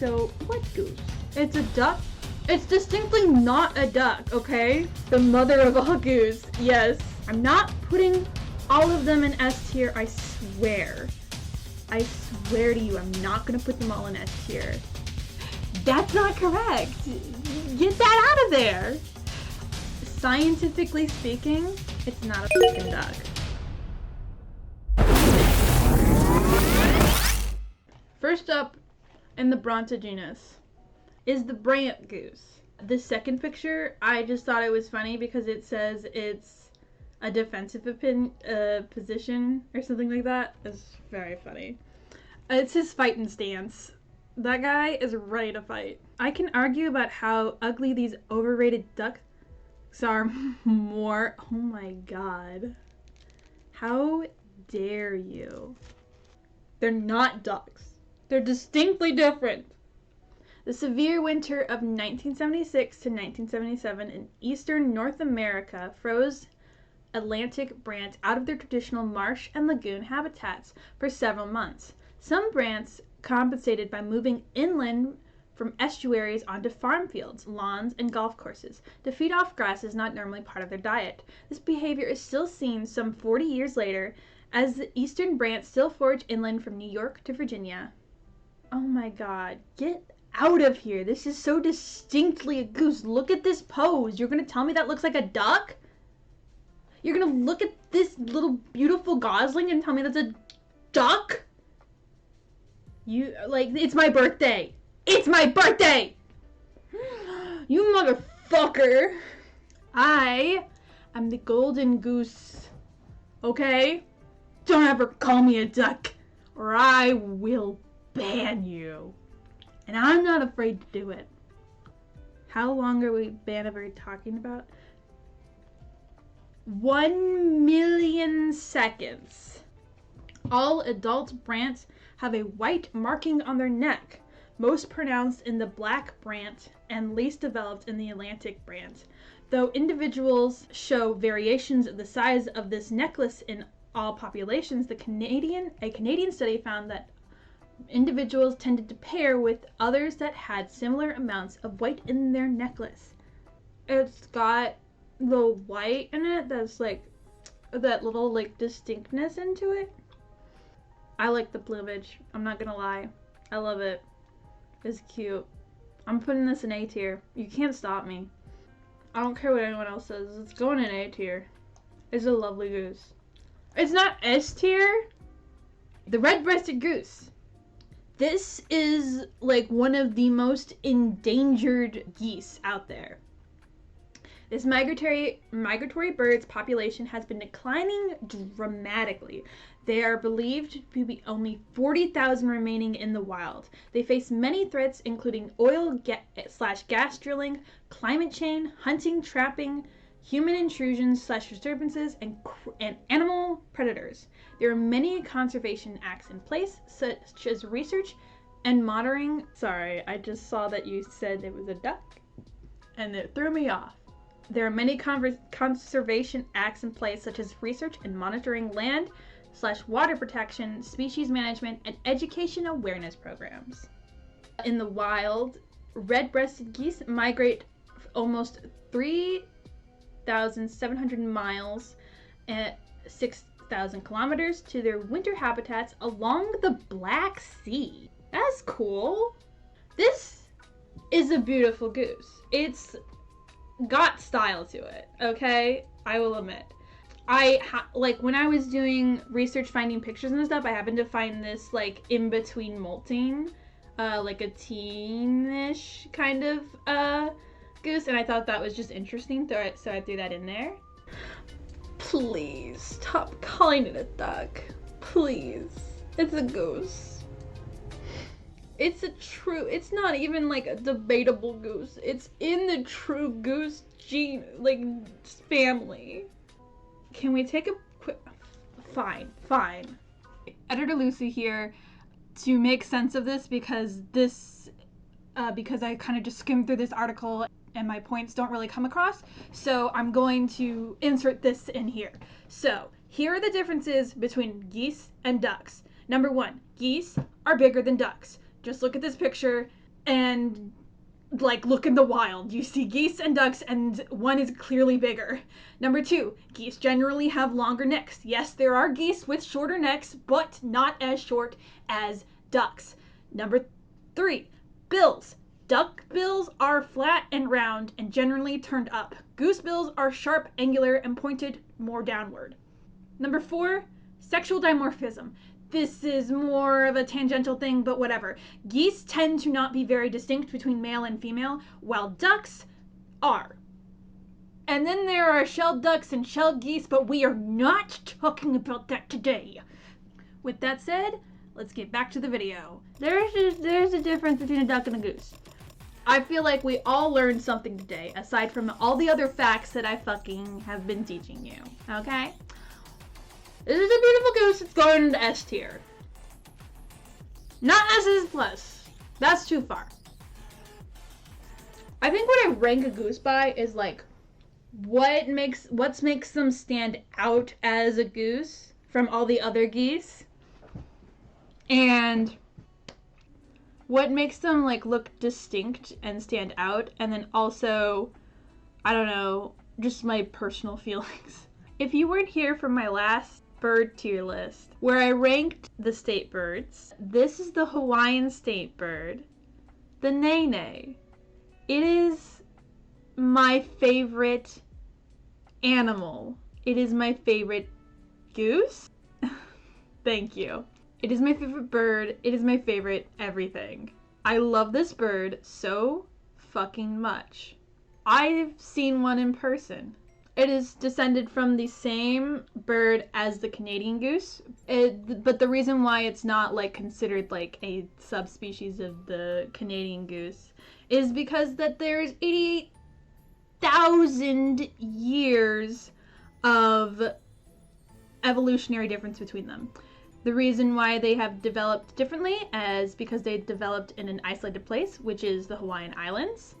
So, what goose? It's a duck? It's distinctly not a duck, okay? The mother of all goose, yes. I'm not putting all of them in S tier, I swear. I swear to you, I'm not gonna put them all in S tier. That's not correct. Get that out of there. Scientifically speaking, it's not a fucking duck. First up in the Bronta genus is the brant goose. The second picture, I just thought it was funny because it says it's a defensive position or something like that. It's very funny. It's his fighting stance. That guy is ready to fight. I can argue about how ugly these overrated ducks are more. Oh my god. How dare you? They're not ducks. They're distinctly different. The severe winter of 1976 to 1977 in eastern North America froze Atlantic brants out of their traditional marsh and lagoon habitats for several months. Some brants compensated by moving inland from estuaries onto farm fields, lawns, and golf courses to feed off grasses not normally part of their diet. This behavior is still seen some 40 years later as the eastern brants still forage inland from New York to Virginia. Oh my god, get out of here. This is so distinctly a goose. Look at this pose. You're going to tell me that looks like a duck? You're going to look at this little beautiful gosling and tell me that's a duck? It's my birthday. It's my birthday! You motherfucker. I am the golden goose. Okay? Don't ever call me a duck, or I will ban you. And I'm not afraid to do it. How long are we talking about? 1 million seconds. All adult brants have a white marking on their neck, most pronounced in the black brant and least developed in the Atlantic brant. Though individuals show variations of the size of this necklace in all populations, a Canadian study found that individuals tended to pair with others that had similar amounts of white in their necklace. It's got the white in it that's like that little like distinctness into it. I like the plumage. I'm not gonna lie. I love it. It's cute. I'm putting this in A tier. You can't stop me. I don't care what anyone else says. It's going in A tier. It's a lovely goose. It's not S tier. The red-breasted goose. This is like one of the most endangered geese out there. This migratory bird's population has been declining dramatically. They are believed to be only 40,000 remaining in the wild. They face many threats, including oil/gas drilling, climate change, hunting, trapping, human intrusions/disturbances, and animal predators. There are many conservation acts in place, such as research and monitoring. Sorry, I just saw that you said it was a duck, and it threw me off. There are many conservation acts in place, such as research and monitoring land/water protection, species management, and education awareness programs. In the wild, red-breasted geese migrate almost 3,700 miles at 6,000 kilometers to their winter habitats along the Black Sea. That's cool. This is a beautiful goose. It's got style to it, okay? I will admit. When I was doing research finding pictures and stuff, I happened to find this like in between molting, like a teenish kind of goose, and I thought that was just interesting, so I threw that in there. Please stop calling it a duck. Please. It's a goose. It's not even like a debatable goose. It's in the true goose gene, family. Can we take a quick, fine. Editor Lucy here to make sense of this because I kind of just skimmed through this article and my points don't really come across. So I'm going to insert this in here. So here are the differences between geese and ducks. Number one, geese are bigger than ducks. Just look at this picture. And like, look in the wild. You see geese and ducks, and one is clearly bigger. Number 2, geese generally have longer necks. Yes, there are geese with shorter necks, but not as short as ducks. Number 3, bills. Duck bills are flat and round and generally turned up. Goose bills are sharp, angular, and pointed more downward. Number 4, sexual dimorphism. This is more of a tangential thing, but whatever. Geese tend to not be very distinct between male and female, while ducks are. And then there are shelled ducks and shelled geese, but we are not talking about that today. With that said, let's get back to the video. There's a difference between a duck and a goose. I feel like we all learned something today, aside from all the other facts that I fucking have been teaching you, okay? This is a beautiful goose. It's going into S tier. Not SS plus. That's too far. I think what I rank a goose by is like what makes them stand out as a goose from all the other geese, and what makes them like look distinct and stand out, and then also, I don't know, just my personal feelings. If you weren't here for my last bird tier list, where I ranked the state birds, this is the Hawaiian state bird, the nene. It is my favorite animal. It is my favorite goose. Thank you. It is my favorite bird. It is my favorite everything. I love this bird so fucking much. I've seen one in person. It is descended from the same bird as the Canadian goose, but the reason why it's not like considered like a subspecies of the Canadian goose is because that there's 88,000 years of evolutionary difference between them. The reason why they have developed differently is because they developed in an isolated place, which is the Hawaiian Islands,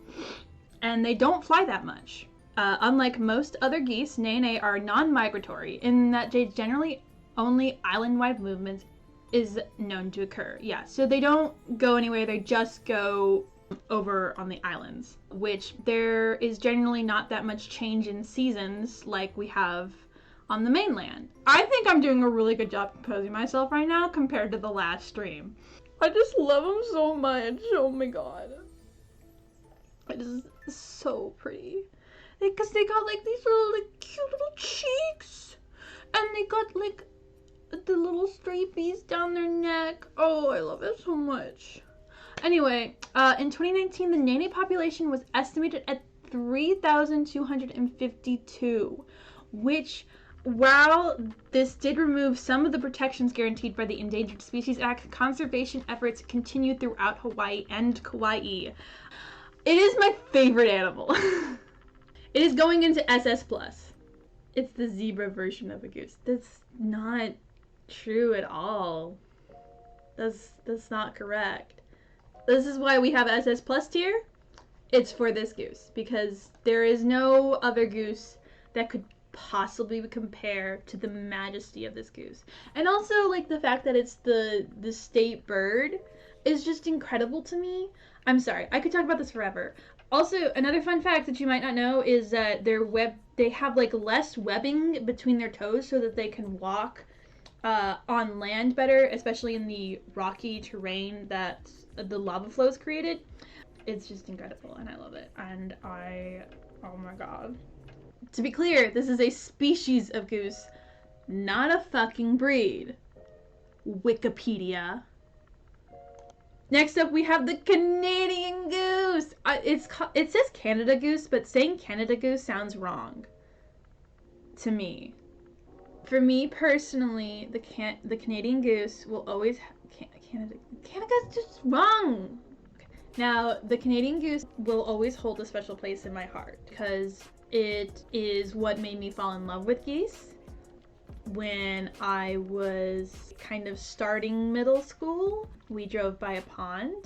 and they don't fly that much. Unlike most other geese, nene are non-migratory in that they generally only island-wide movements is known to occur. Yeah, so they don't go anywhere, they just go over on the islands, which there is generally not that much change in seasons like we have on the mainland. I think I'm doing a really good job composing myself right now compared to the last stream. I just love them so much. Oh my god. It is so pretty. Because they got like these little like cute little cheeks, and they got like the little stripies down their neck. Oh, I love it so much. Anyway, in 2019, the nene population was estimated at 3,252, which, while this did remove some of the protections guaranteed by the Endangered Species Act, conservation efforts continue throughout Hawaii and Kauai. It is my favorite animal. It is going into SS+. It's the zebra version of a goose. That's not true at all. That's not correct. This is why we have SS+ tier. It's for this goose, because there is no other goose that could possibly compare to the majesty of this goose. And also, like, the fact that it's the state bird is just incredible to me. I'm sorry, I could talk about this forever. Also, another fun fact that you might not know is that they have like less webbing between their toes so that they can walk on land better, especially in the rocky terrain that the lava flows created. It's just incredible, and I love it. And oh my god. To be clear, this is a species of goose, not a fucking breed. Wikipedia. Next up, we have the Canadian goose. It says Canada goose, but saying Canada goose sounds wrong to me. For me personally, the Canadian goose will always Canada goose just wrong. Okay. Now, the Canadian goose will always hold a special place in my heart because it is what made me fall in love with geese. When I was kind of starting middle school, we drove by a pond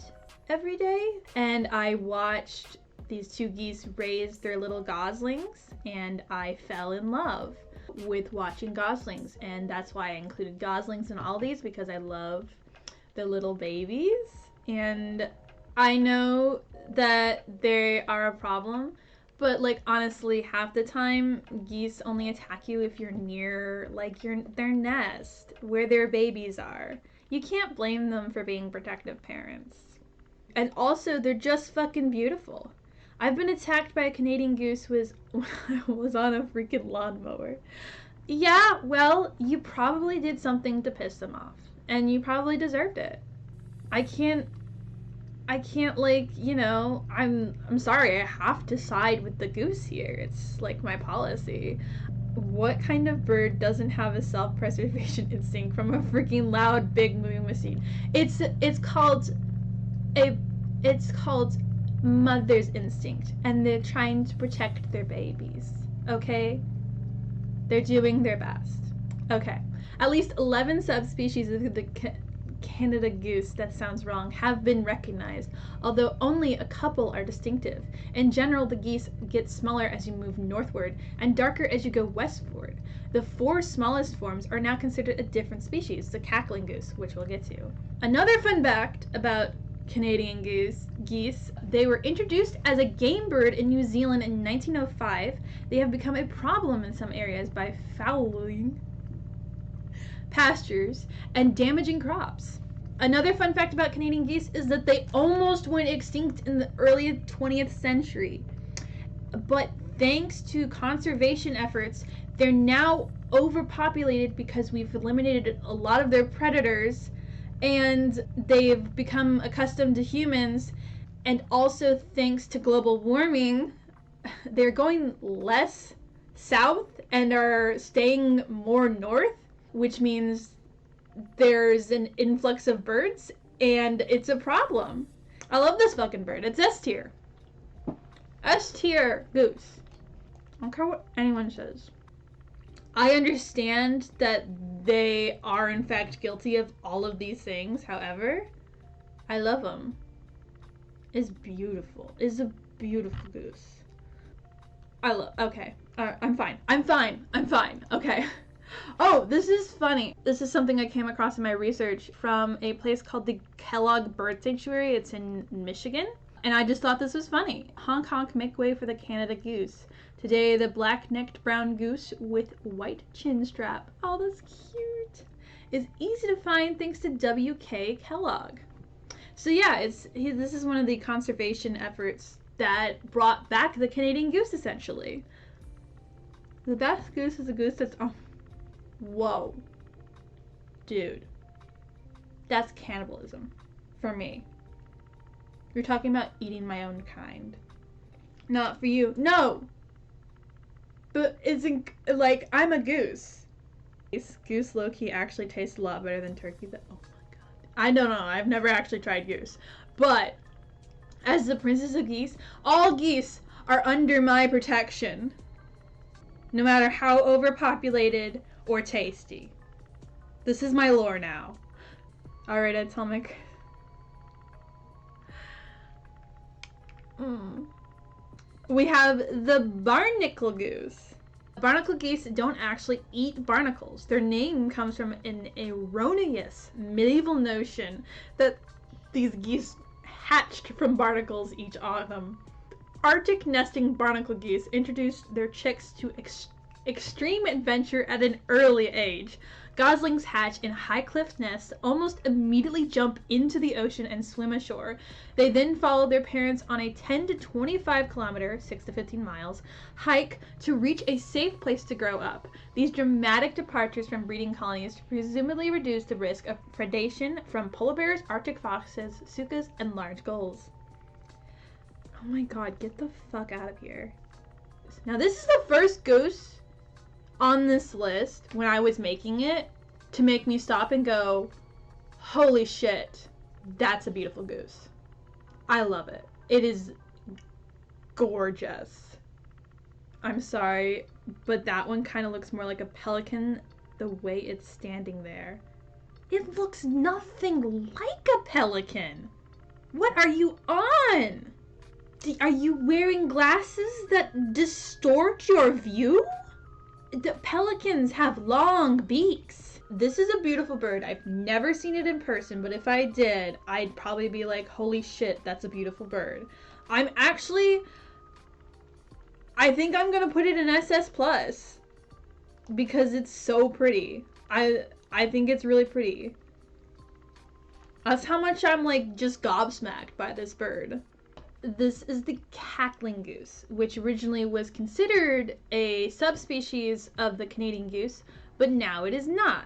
every day, and I watched these two geese raise their little goslings, and I fell in love with watching goslings, and that's why I included goslings in all these, because I love the little babies. And I know that they are a problem, but like honestly, half the time geese only attack you if you're near like their nest where their babies are. You can't blame them for being protective parents. And also, they're just fucking beautiful. I've been attacked by a Canadian goose who was on a freaking lawnmower. Yeah, well, you probably did something to piss them off, and you probably deserved it. I can't like, I'm sorry, I have to side with the goose here. It's like my policy. What kind of bird doesn't have a self-preservation instinct from a freaking loud big moving machine? It's called a it's called mother's instinct, and they're trying to protect their babies. Okay? They're doing their best. Okay. At least 11 subspecies of the Canada goose, that sounds wrong, have been recognized, although only a couple are distinctive. In general, the geese get smaller as you move northward and darker as you go westward. The 4 smallest forms are now considered a different species, the cackling goose, which we'll get to. Another fun fact about Canadian geese, they were introduced as a game bird in New Zealand in 1905. They have become a problem in some areas by fouling pastures and damaging crops. Another fun fact about Canadian geese is that they almost went extinct in the early 20th century. But thanks to conservation efforts, they're now overpopulated because we've eliminated a lot of their predators, and they've become accustomed to humans, and also thanks to global warming, they're going less south and are staying more north, which means there's an influx of birds, and it's a problem. I love this fucking bird. It's S tier. S tier goose. I don't care what anyone says. I understand that they are in fact guilty of all of these things. However, I love them. It's beautiful. It's a beautiful goose. Okay. I'm fine. Okay. Oh, this is funny. This is something I came across in my research from a place called the Kellogg Bird Sanctuary. It's in Michigan. And I just thought this was funny. Honk honk, make way for the Canada goose. Today, the black-necked brown goose with white chin strap, oh, that's cute, is easy to find thanks to W.K. Kellogg. So yeah, this is one of the conservation efforts that brought back the Canadian goose, essentially. The best goose is a goose that's, oh, whoa. Dude. That's cannibalism. For me. You're talking about eating my own kind. Not for you. No! But isn't, like, I'm a goose. Goose low-key actually tastes a lot better than turkey. Oh my god. I don't know. I've never actually tried goose. But, as the princess of geese, all geese are under my protection. No matter how overpopulated or tasty. This is my lore now. Alright, Atomic. We have the barnacle goose. Barnacle geese don't actually eat barnacles. Their name comes from an erroneous medieval notion that these geese hatched from barnacles each autumn. Arctic nesting barnacle geese introduced their chicks to extreme adventure at an early age. Goslings hatch in high cliff nests, almost immediately jump into the ocean and swim ashore. They then follow their parents on a 10 to 25 kilometer, 6 to 15 miles, hike to reach a safe place to grow up. These dramatic departures from breeding colonies presumably reduce the risk of predation from polar bears, Arctic foxes, sukas, and large gulls. Oh my god, get the fuck out of here. Now this is the first goose on this list when I was making it to make me stop and go, holy shit, that's a beautiful goose. I love it. It is gorgeous. I'm sorry, but that one kind of looks more like a pelican the way it's standing there. It looks nothing like a pelican. What are you on? Are you wearing glasses that distort your view? The pelicans have long beaks. This is a beautiful bird. I've never seen it in person, but if I did, I'd probably be like, holy shit, that's a beautiful bird. I think I'm gonna put it in SS plus because it's so pretty. I think it's really pretty. That's how much I'm like just gobsmacked by this bird. This is the cackling goose, which originally was considered a subspecies of the Canadian goose, but now it is not.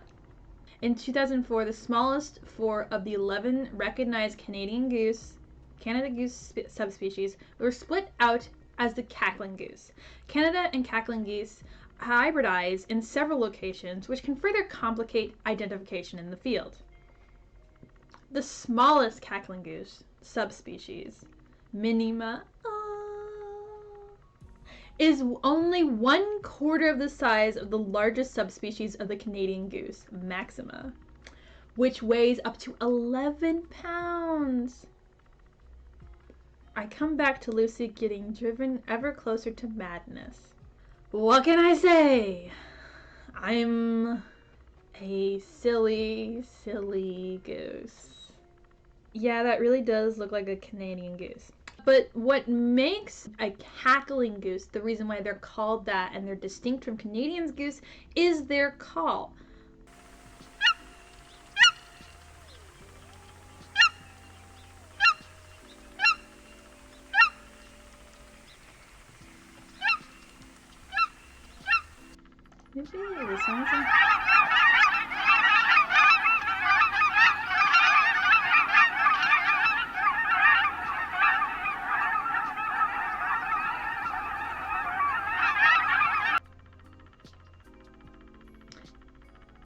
In 2004, the smallest four of the 11 recognized Canada goose subspecies were split out as the cackling goose. Canada and cackling geese hybridize in several locations, which can further complicate identification in the field. The smallest cackling goose subspecies, Minima, is only 1/4 of the size of the largest subspecies of the Canadian goose, Maxima, which weighs up to 11 pounds. I come back to Lucy getting driven ever closer to madness. What can I say? I'm a silly, silly goose. Yeah, that really does look like a Canadian goose. But what makes a cackling goose, the reason why they're called that and they're distinct from Canadian goose, is their call.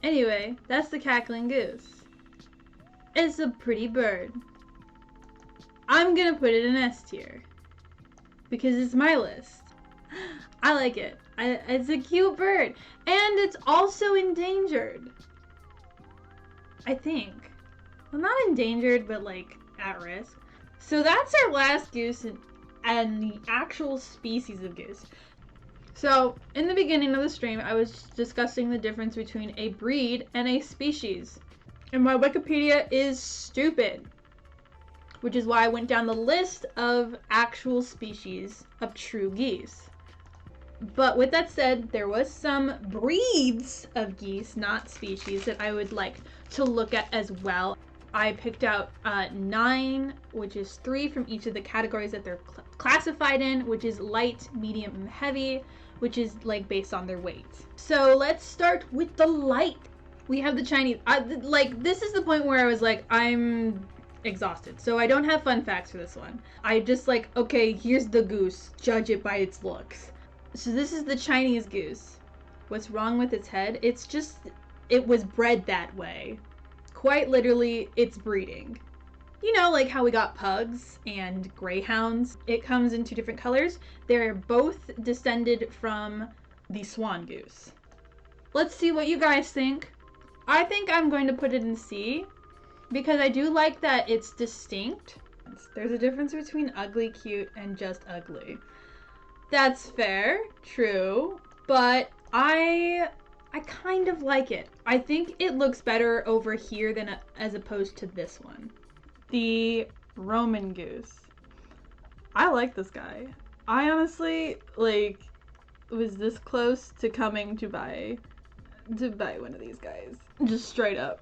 Anyway, that's the cackling goose. It's a pretty bird. I'm gonna put it in S tier because it's my list. I like it. It's a cute bird, and it's also endangered. I think. Well, not endangered, but like at risk. So that's our last goose and the actual species of goose. So, in the beginning of the stream, I was discussing the difference between a breed and a species. And my Wikipedia is stupid. Which is why I went down the list of actual species of true geese. But with that said, there was some breeds of geese, not species, that I would like to look at as well. I picked out 9, which is 3 from each of the categories that they're classified in, which is light, medium, and heavy, which is like based on their weight. So let's start with the light. We have the Chinese. This is the point where I was like, I'm exhausted. So I don't have fun facts for this one. I just like, okay, here's the goose. Judge it by its looks. So this is the Chinese goose. What's wrong with its head? It's just, it was bred that way. Quite literally, it's breeding. You know, like how we got pugs and greyhounds. It comes in 2 different colors. They're both descended from the swan goose. Let's see what you guys think. I think I'm going to put it in C because I do like that it's distinct. There's a difference between ugly, cute, and just ugly. That's fair, true, but I kind of like it. I think it looks better over here than as opposed to this one. The Roman goose. I like this guy. I honestly was this close to coming to buy one of these guys. Just straight up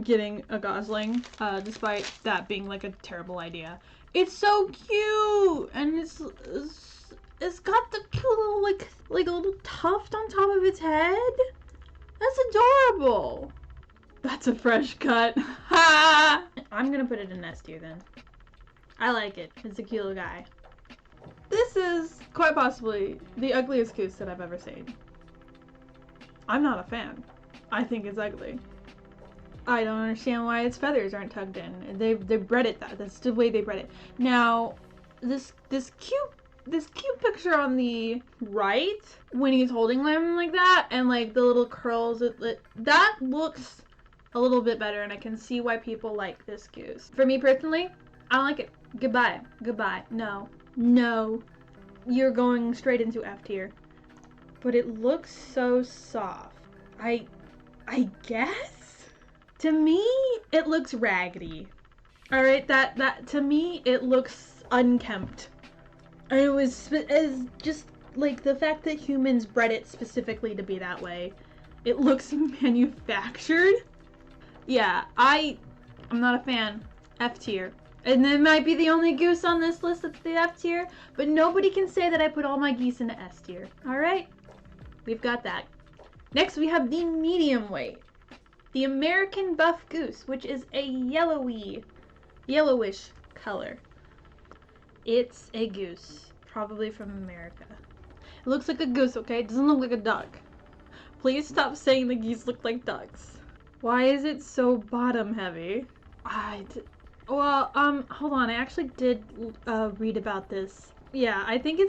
getting a gosling, despite that being like a terrible idea. It's so cute, and it's got the cute little like a little tuft on top of its head. That's adorable. That's a fresh cut. Ha! I'm gonna put it in S tier then. I like it. It's a cute little guy. This is quite possibly the ugliest goose that I've ever seen. I'm not a fan. I think it's ugly. I don't understand why its feathers aren't tugged in. They bred it that. That's the way they bred it. Now, this cute picture on the right when he's holding them like that and like the little curls, that looks a little bit better, and I can see why people like this goose. For me personally, I don't like it. Goodbye. No, you're going straight into F tier. But it looks so soft. I guess To me, it looks raggedy. All right, that to me it looks unkempt. And it was as just like the fact that humans bred it specifically to be that way. It looks manufactured. Yeah, I'm not a fan. F tier. And it might be the only goose on this list that's the F tier, but nobody can say that I put all my geese into S tier. All right, we've got that. Next, we have the medium weight. The American buff goose, which is a yellowish color. It's a goose, probably from America. It looks like a goose, okay? It doesn't look like a duck. Please stop saying the geese look like ducks. Why is it so bottom heavy? Well, hold on. I actually did read about this. Yeah, I think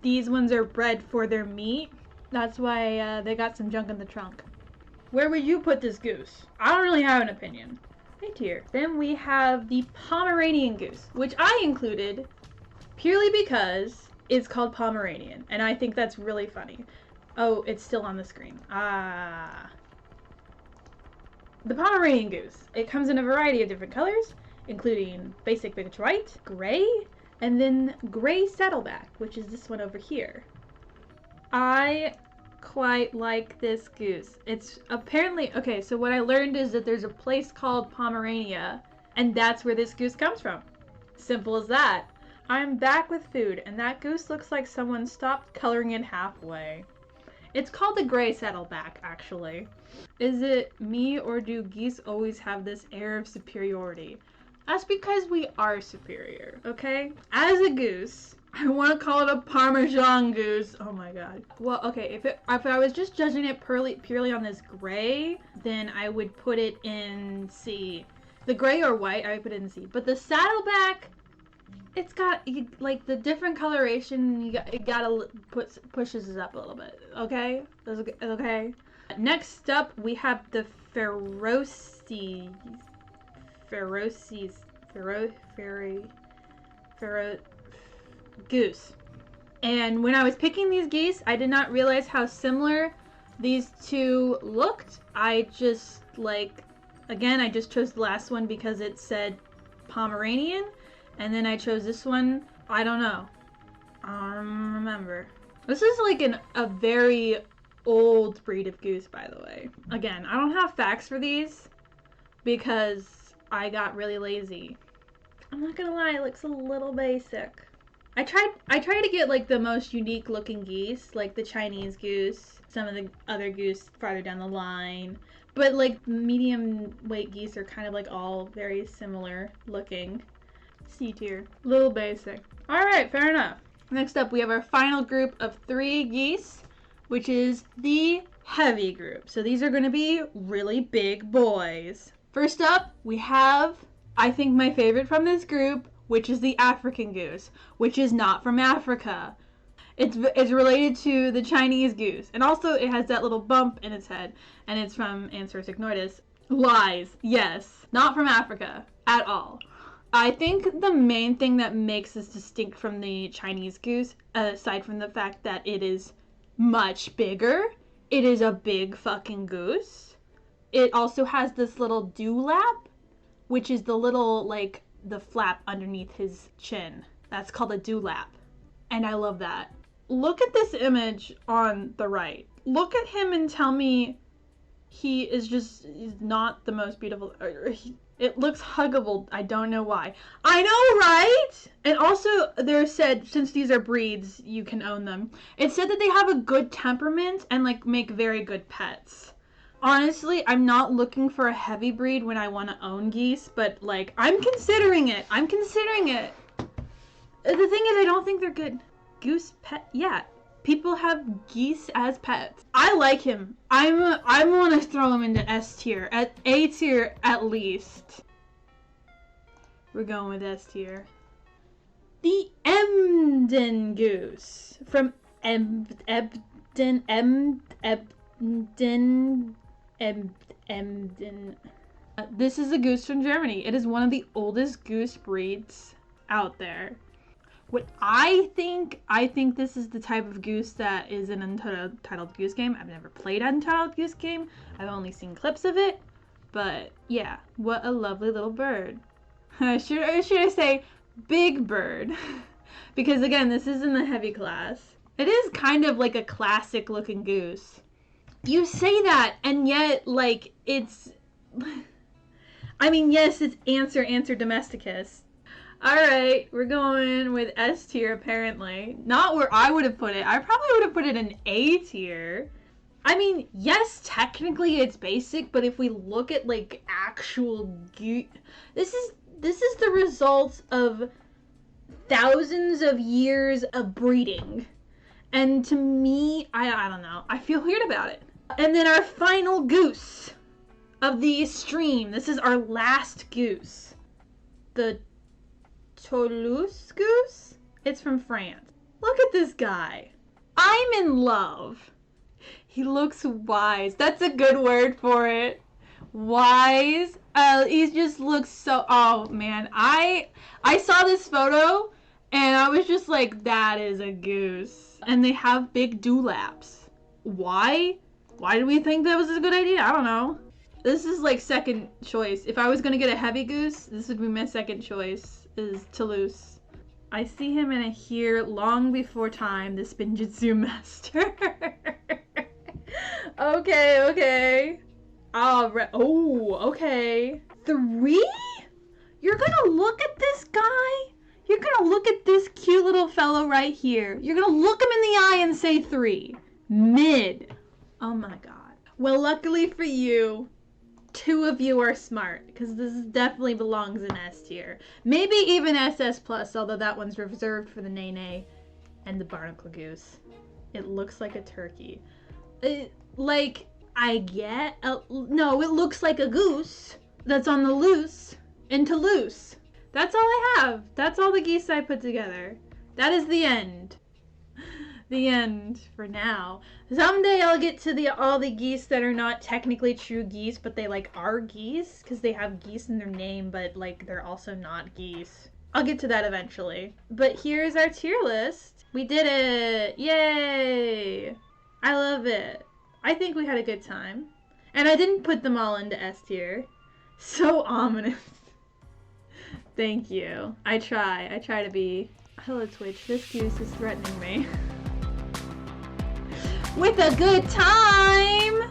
these ones are bred for their meat. That's why they got some junk in the trunk. Where would you put this goose? I don't really have an opinion. Right here. Then we have the Pomeranian goose, which I included purely because it's called Pomeranian, and I think that's really funny. Oh, it's still on the screen. The Pomeranian goose. It comes in a variety of different colors, including basic vintage white, gray, and then gray saddleback, which is this one over here. I quite like this goose. It's apparently, okay, so what I learned is that there's a place called Pomerania, and that's where this goose comes from. Simple as that. I'm back with food, and that goose looks like someone stopped coloring it halfway. It's called the gray saddleback, actually. Is it me, or do geese always have this air of superiority? That's because we are superior, okay? As a goose, I want to call it a Parmesan goose. Oh my god. Well, okay, if I was just judging it purely on this gray, then I would put it in C. The gray or white, I would put it in C. But the saddleback, it's got like the different coloration. It gotta pushes it up a little bit. Okay, that's okay. Next up, we have the Goose. And when I was picking these geese, I did not realize how similar these two looked. I just I just chose the last one because it said Pomeranian, and then I chose this one. I don't know. I don't remember. This is like a very old breed of goose, by the way. Again, I don't have facts for these because I got really lazy. I'm not gonna lie, it looks a little basic. I tried to get like the most unique looking geese, like the Chinese goose, some of the other goose farther down the line. But like medium weight geese are kind of like all very similar looking. C tier. Little basic. Alright, fair enough. Next up, we have our final group of 3 geese, which is the heavy group. So these are going to be really big boys. First up, we have, I think, my favorite from this group, which is the African goose, which is not from Africa. It's related to the Chinese goose. And also it has that little bump in its head. And it's from Anserus ignotus. Lies. Yes. Not from Africa. At all. I think the main thing that makes this distinct from the Chinese goose, aside from the fact that it is much bigger, it is a big fucking goose. It also has this little dewlap, which is the little, like, the flap underneath his chin. That's called a dewlap. And I love that. Look at this image on the right. Look at him and tell me he is not the most beautiful. It looks huggable. I don't know why. I know, right? And also, there said, since these are breeds, you can own them. It said that they have a good temperament and, like, make very good pets. Honestly, I'm not looking for a heavy breed when I want to own geese, but, like, I'm considering it. The thing is, I don't think they're good. Goose pet? Yeah. People have geese as pets. I like him. I want to throw him into S tier. At A tier, at least. We're going with S tier. The Emden goose. From Emden. This is a goose from Germany. It is one of the oldest goose breeds out there. What I think this is the type of goose that is an Untitled Goose Game. I've never played Untitled Goose Game. I've only seen clips of it. But yeah, what a lovely little bird. Should I say big bird? Because again, this is in the heavy class. It is kind of like a classic looking goose. You say that, and yet, like, it's... I mean, yes, it's Anser domesticus. Alright, we're going with S tier, apparently. Not where I would have put it. I probably would have put it in A tier. I mean, yes, technically it's basic, but if we look at, like, actual goose... This is the result of thousands of years of breeding. And to me, I don't know. I feel weird about it. And then our final goose of the stream. This is our last goose. The Toulouse goose? It's from France. Look at this guy. I'm in love. He looks wise. That's a good word for it. Wise. He just looks so... Oh, man. I saw this photo, and I was just like, that is a goose. And they have big dewlaps. Why? Why did we think that was a good idea? I don't know. This is like second choice. If I was going to get a heavy goose, this would be my second choice, is Toulouse. I see him in a here long before time, the Spinjitzu master. Okay. Alright. Oh, okay. 3? You're gonna look at this guy? You're gonna look at this cute little fellow right here. You're gonna look him in the eye and say 3. Mid. Oh my god. Well, luckily for you, 2 of you are smart, because this definitely belongs in S tier. Maybe even SS+, although that one's reserved for the Nene and the barnacle goose. It looks like a turkey. No, it looks like a goose that's on the loose in Toulouse. That's all I have. That's all the geese I put together. That is the end. The end for now. Someday I'll get to all the geese that are not technically true geese, but they like are geese because they have geese in their name, but like they're also not geese. I'll get to that eventually. But here's our tier list. We did it! Yay! I love it. I think we had a good time. And I didn't put them all into S tier. So ominous. Thank you. I try to be... Hello Twitch, this goose is threatening me. With a good time!